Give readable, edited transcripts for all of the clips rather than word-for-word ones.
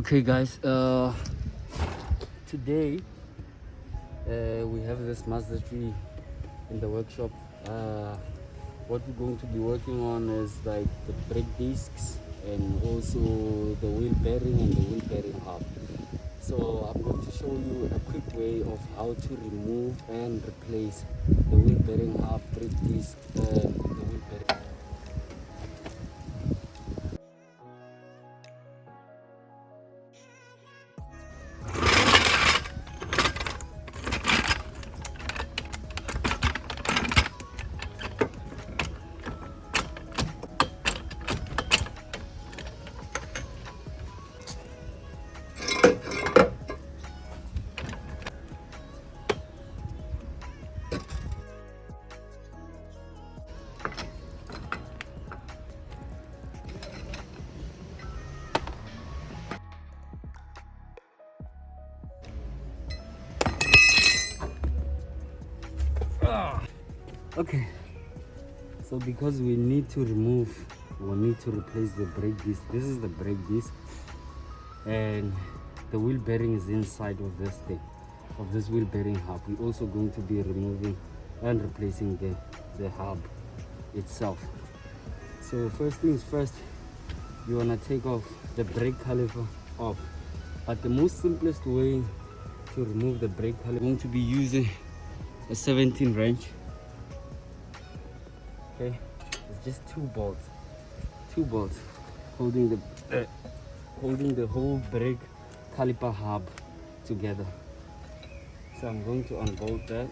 Okay guys, today we have this Mazda 3 in the workshop. What we're going to be working on is like the brake discs and also the wheel bearing and the wheel bearing hub. So I'm going to show you a quick way of how to remove and replace the wheel bearing hub, brake disc and the wheel bearing. Okay, so because we need to replace the brake disc. This is the brake disc and the wheel bearing is inside of this thing, of this wheel bearing hub. We're also going to be removing and replacing the hub itself. So first things first, you want to take off the brake caliper off. But the most simplest way to remove the brake caliper, I'm going to be using a 17 wrench. Okay, it's just two bolts holding the whole brake caliper hub together. So I'm going to unbolt that.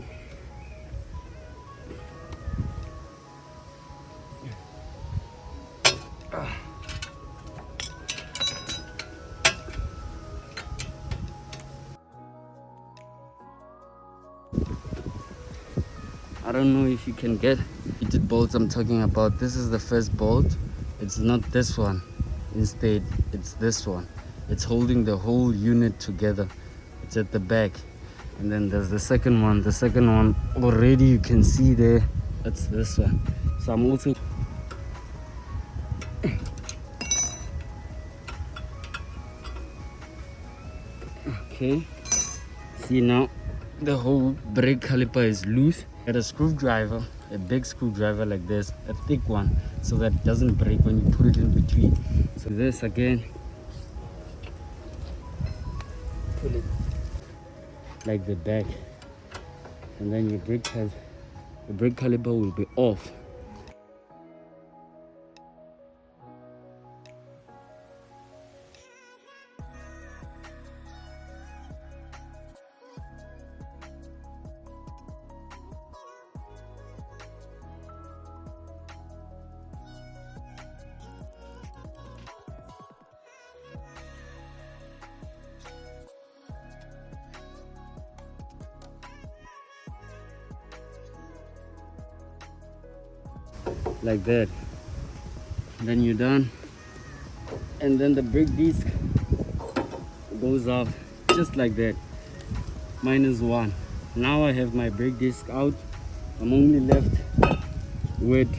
I don't know if you can get fitted bolts I'm talking about. This is the first bolt. It's not this one. Instead, it's this one. It's holding the whole unit together. It's at the back. And then there's the second one. The second one already you can see there. That's this one. So I'm also okay. See now the whole brake caliper is loose. Get a screwdriver, a big screwdriver like this, a thick one, so that it doesn't break when you put it in between. So this again, pull it like the back, and then your the brake caliper will be off. Like that, then you're done, and then the brake disc goes off just like that. -1. Now I have my brake disc out. I'm only left with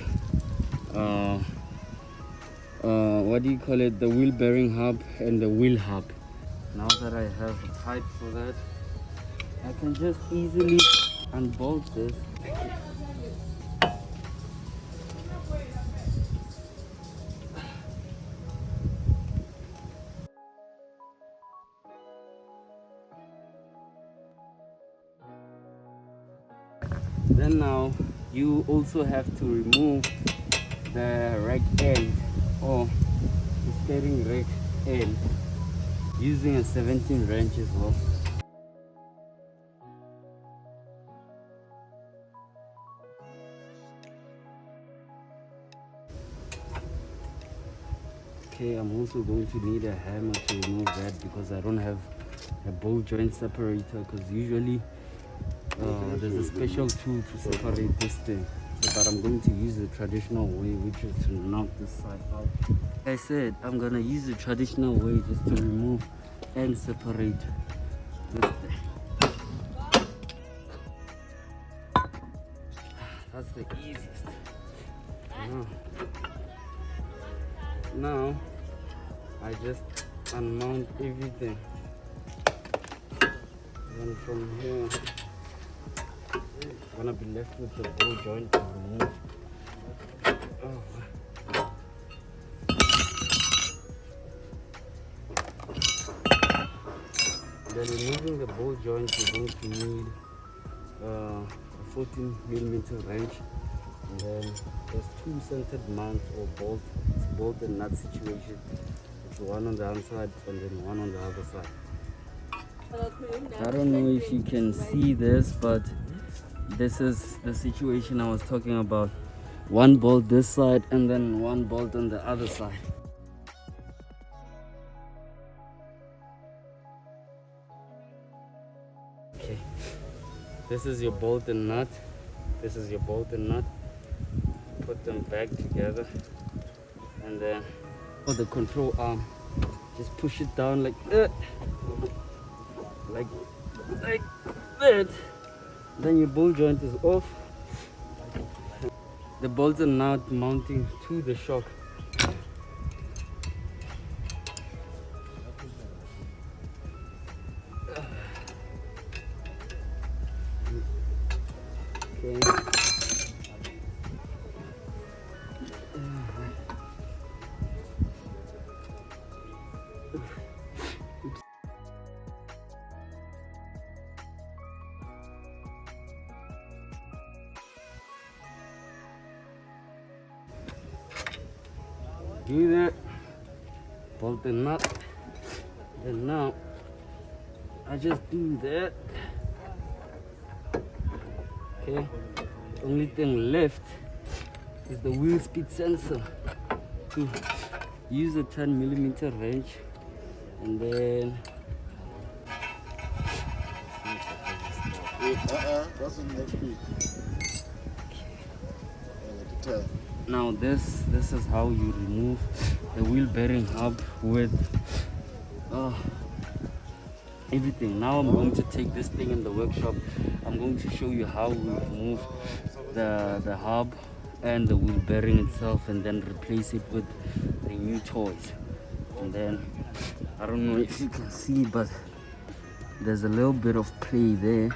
what do you call it, the wheel bearing hub and the wheel hub. Now that I have a pipe for that, I can just easily unbolt this. Then now you also have to remove the rack end or the steering rack end using a 17 wrench as well. Okay, I'm also going to need a hammer to remove that because I don't have a ball joint separator, because usually there's a special tool to separate this thing. So, but I'm going to use the traditional way, which is to knock this side out. Like I said, I'm gonna use the traditional way just to remove and separate this thing. That's the easiest. Now I just unmount everything. And from here, I'm gonna be left with the ball joint to remove. Then removing the ball joint, you're going to need a 14mm wrench, and then there's two centered mounts or bolts. It's bolt and nut situation. It's one on the outside and then one on the other side. I don't know if you can see this, but this is the situation I was talking about. One bolt this side and then one bolt on the other side. Okay, this is your bolt and nut. This is your bolt and nut. Put them back together, and then for the control arm, just push it down like that, like that. Then your ball joint is off. The bolts are now mounting to the shock. Okay. Do that, bolt the nut, and now I just do that. Okay, only thing left is the wheel speed sensor. To use a 10mm wrench, and then that's the next speed. now this is how you remove the wheel bearing hub with everything. Now I'm going to take this thing in the workshop. I'm going to show you how we remove the hub and the wheel bearing itself, and then replace it with the new toys. And then I don't know if you can see, but there's a little bit of play there.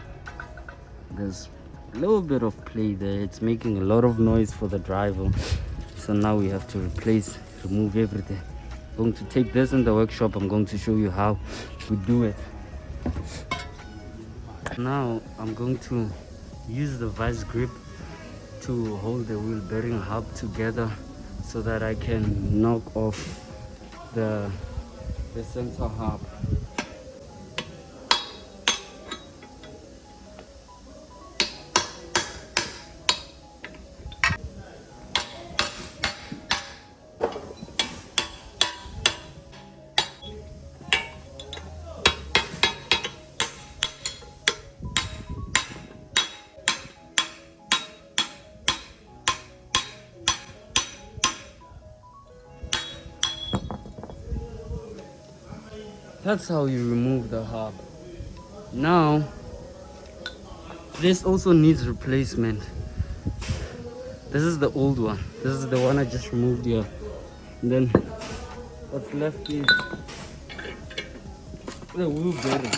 There's a little bit of play there. It's making a lot of noise for the driver. So now we have to remove everything. I'm going to take this in the workshop. I'm going to show you how we do it. Now I'm going to use the vice grip to hold the wheel bearing hub together so that I can knock off the sensor hub. That's how you remove the hub. Now, this also needs replacement. This is the old one. This is the one I just removed here. And then what's left is the wheel bearing.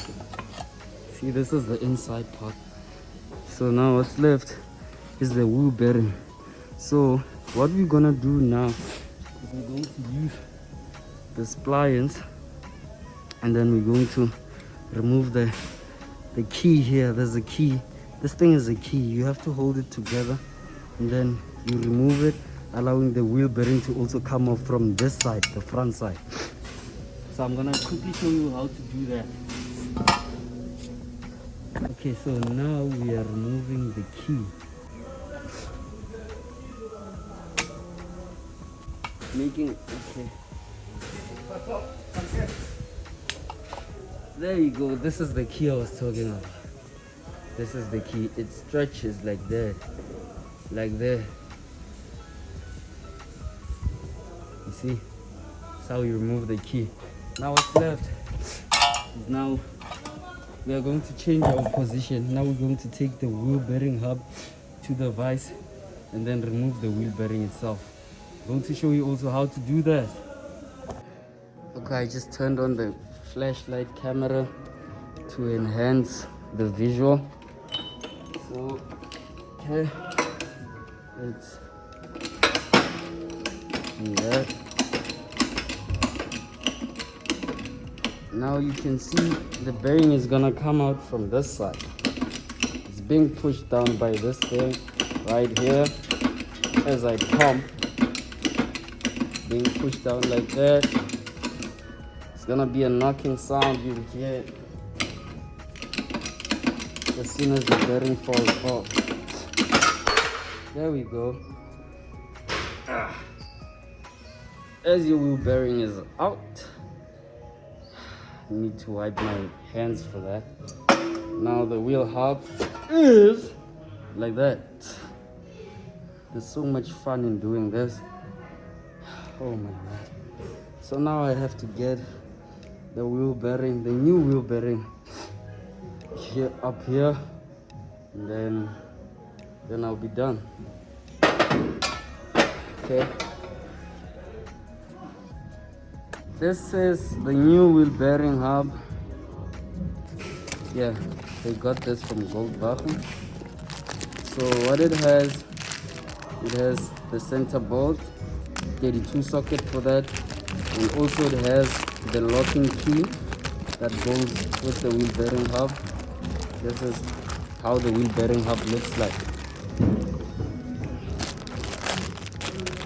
See, this is the inside part. So now what's left is the wheel bearing. So what we're gonna do now is we're going to use the splions, and then we're going to remove the key here. There's a key. This thing is a key. You have to hold it together, and then you remove it, allowing the wheel bearing to also come off from this side, the front side. So I'm gonna quickly show you how to do that. Okay, so now we are removing the key. Okay. There you go. This is the key I was talking about. This is the key. It stretches like that. Like that. You see? That's how you remove the key. Now what's left is now we are going to change our position. Now we're going to take the wheel bearing hub to the vise and then remove the wheel bearing itself. I'm going to show you also how to do that. Okay, I just turned on the flashlight camera to enhance the visual. So, okay, it's in there. Now you can see the bearing is gonna come out from this side. It's being pushed down by this thing right here as I pump. Being pushed down like that. It's gonna be a knocking sound you'll hear as soon as the bearing falls off. There we go. As your wheel bearing is out, I need to wipe my hands for that. Now the wheel hub is like that. There's so much fun in doing this. Oh my god. So now I have to get the wheel bearing, the new wheel bearing here up here, and then I'll be done. Okay. This is the new wheel bearing hub. Yeah, they got this from Goldwagen. So what it has the center bolt, 32 socket for that, and also it has the locking key that goes with the wheel bearing hub. This is how the wheel bearing hub looks like.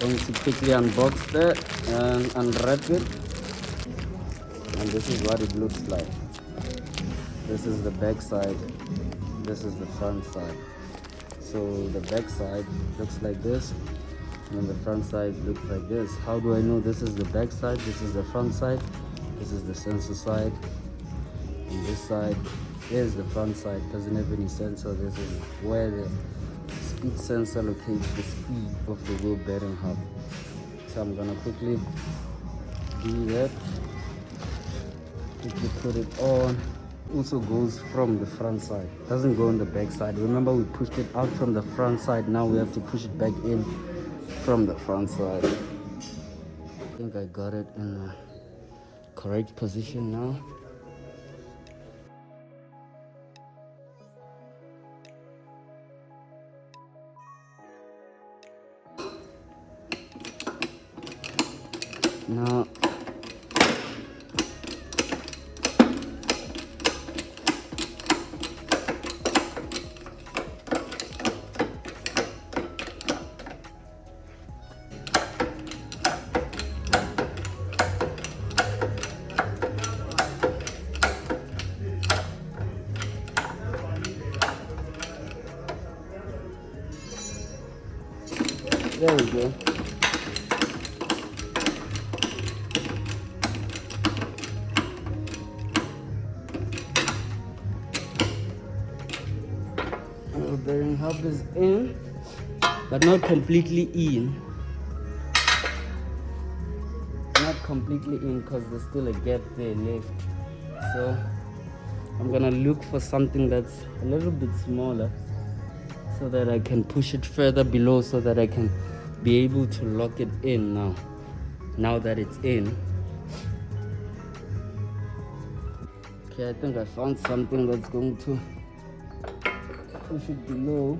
Going to quickly unbox that and unwrap it, and this is what it looks like. This is the back side, this is the front side. So the back side looks like this, and the front side looks like this. How do I know this is the back side, this is the front side? This is the sensor side, and this side is the front side. Doesn't have any sensor. This is where the speed sensor locates the speed of the wheel bearing hub. So I'm gonna quickly do that. Quickly put it on. Also goes from the front side, doesn't go on the back side. Remember, we pushed it out from the front side. Now we have to push it back in from the front side. I think I got it in the correct position now. Now there we go. The bearing hub is in, but not completely in. Not completely in because there's still a gap there left. So I'm gonna look for something that's a little bit smaller so that I can push it further below, so that I can be able to lock it in now that it's in. Okay, I think I found something that's going to push it below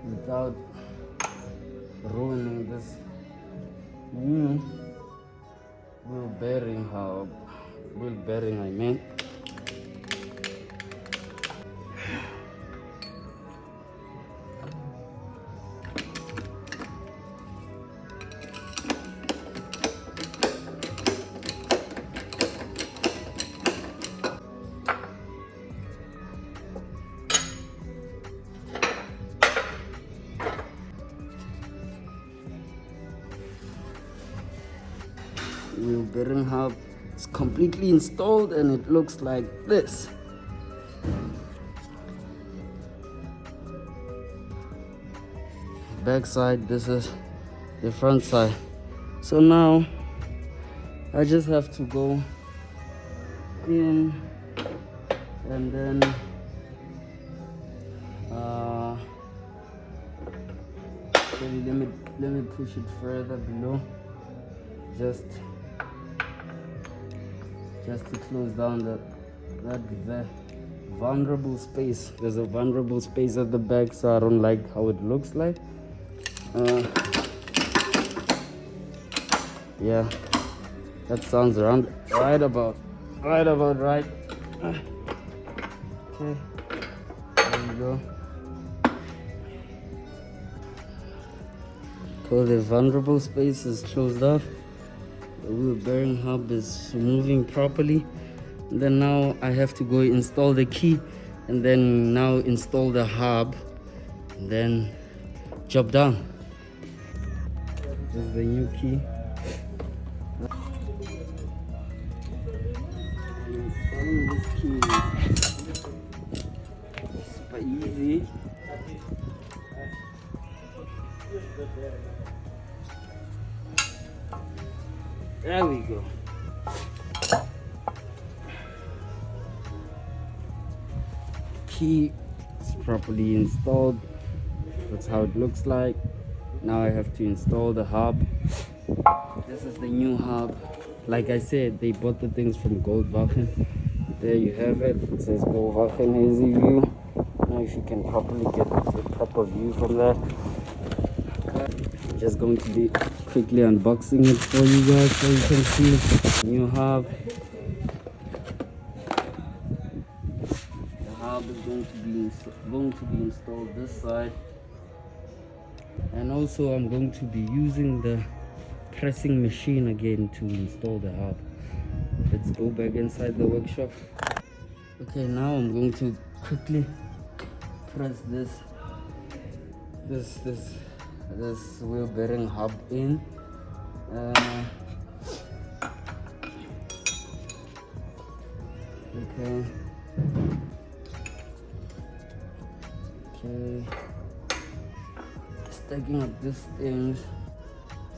without ruining this new wheel bearing hub. Wheel bearing, I mean. Wheel bearing hub is completely installed, and it looks like this. Back side, this is the front side. So now I just have to go in and then maybe let me push it further below, just just to close down that vulnerable space. There's a vulnerable space at the back, so I don't like how it looks like. Yeah, that sounds right about right. Okay, there you go. So the vulnerable space is closed off. The wheel bearing hub is moving properly. And then now I have to go install the key, and then now install the hub, and then job done. This is the new key. Installing this key is super easy. There we go. Key is properly installed. That's how it looks like. Now I have to install the hub. This is the new hub. Like I said, they bought the things from Goldwaffen. There you have it. It says Goldwaffen Hazy View. Now if you can properly get a proper view from there. I'm just going to be quickly unboxing it for you guys so you can see. New hub. The hub is going to be installed this side. And also I'm going to be using the pressing machine again to install the hub. Let's go back inside the workshop. Okay, now I'm going to quickly press this wheel bearing hub in. Okay. Stacking up these things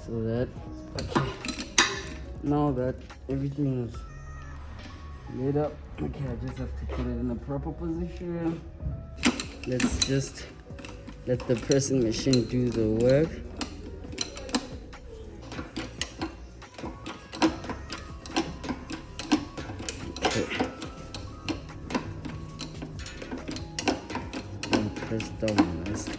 so that, okay, now that everything is laid up, okay, I just have to put it in a proper position. Let's just let the pressing machine do the work. Okay. And press down nicely.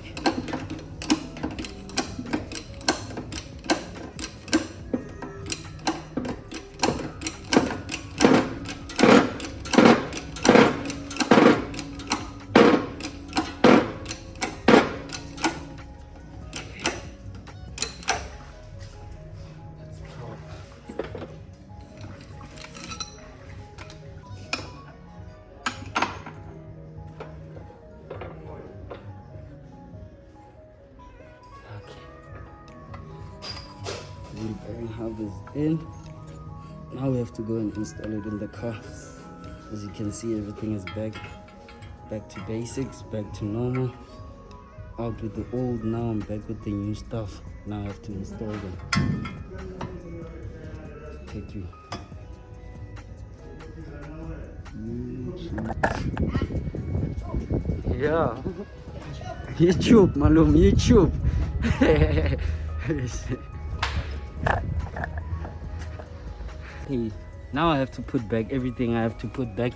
Wheel bearing hub is in. Now we have to go and install it in the car. As you can see, everything is back to basics, back to normal. Out with the old, now I'm back with the new stuff. Now I have to install them. Take you. Yeah. YouTube, malum, YouTube. Hey, now I have to put back everything. I have to put back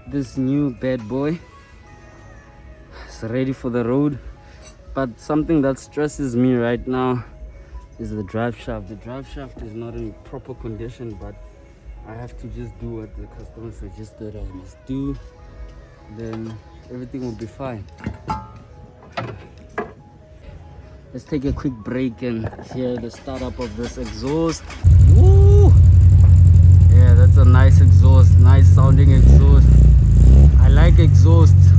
this new bad boy. It's ready for the road. But something that stresses me right now is the drive shaft. The drive shaft is not in proper condition, but I have to just do what the customer suggested I must do. Then everything will be fine. Let's take a quick break and hear the startup of this exhaust. Woo! Yeah, that's a nice exhaust, nice sounding exhaust. I like exhausts.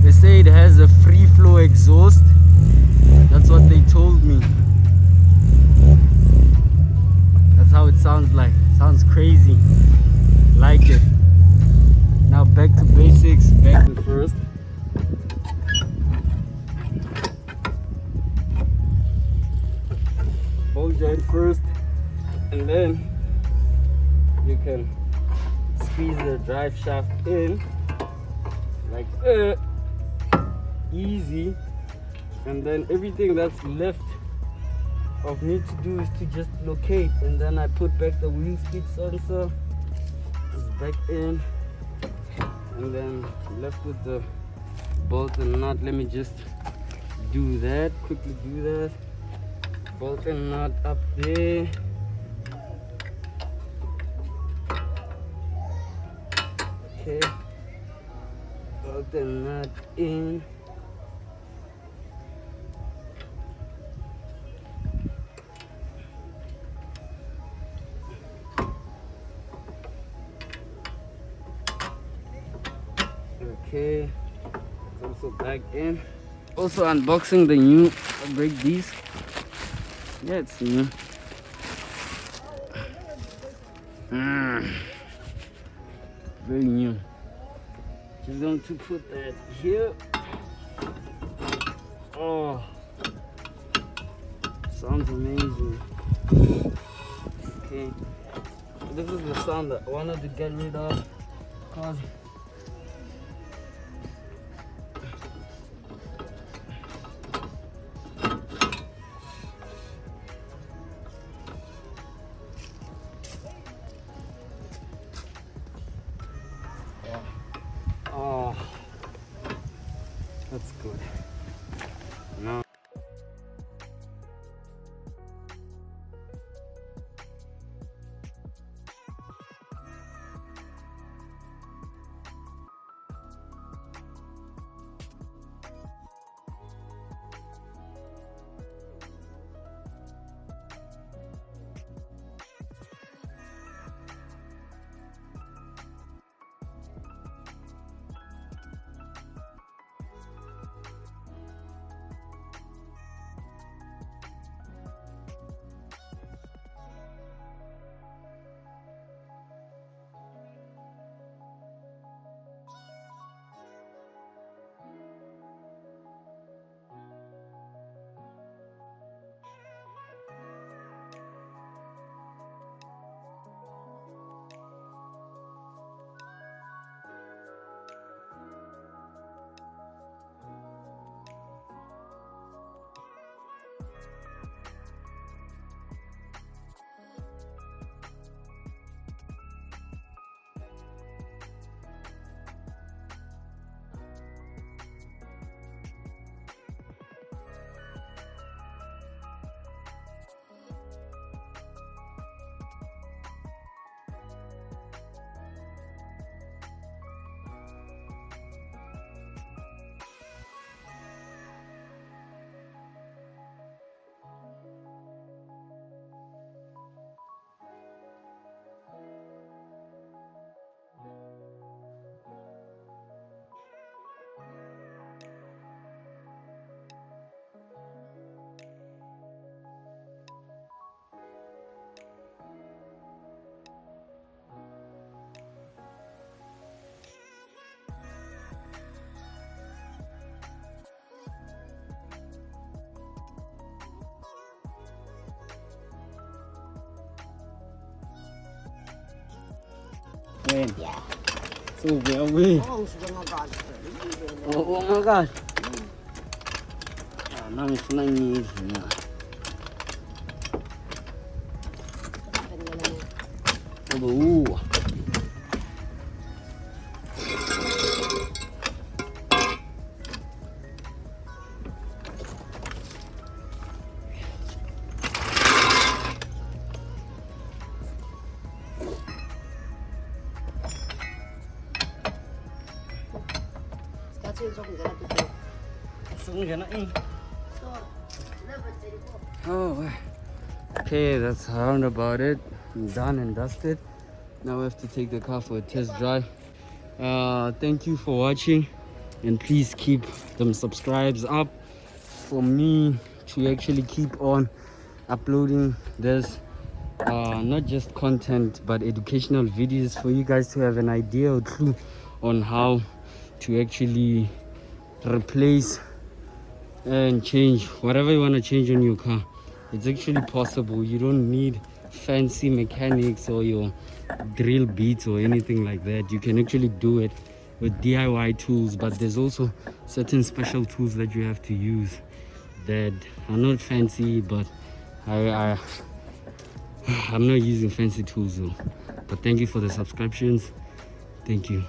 They say it has a free flow exhaust. That's what they told me. That's how it sounds like. Sounds crazy. Like it. Now back to basics, back to first. Ball joint first, and then you can squeeze the drive shaft in like easy, and then everything that's left of need to do is to just locate, and then I put back the wheel speed sensor. It's back in, and then left with the bolt and nut. Let me just do that quickly. Do that. Bolt and nut up there. Okay. Bolt and nut in. Okay, it's also back in. Also unboxing the new brake disc. Yeah, it's new. Very new. Just going to put that here. Oh, sounds amazing. Okay, this is the sound that I wanted to get rid of, cause oh, that's good. Now when? Yeah. So where are we? Oh, my God. Oh my God. Now I'm flying easy now. Ooh. Oh, okay, that's around about it. I'm done and dusted. Now we have to take the car for a test drive. Thank you for watching, and please keep them subscribes up for me to actually keep on uploading this not just content but educational videos for you guys to have an idea or clue on how to actually replace and change whatever you want to change on your car. It's actually possible. You don't need fancy mechanics or your drill beats or anything like that. You can actually do it with DIY tools, but there's also certain special tools that you have to use that are not fancy, but I'm not using fancy tools though, but thank you for the subscriptions. Thank you.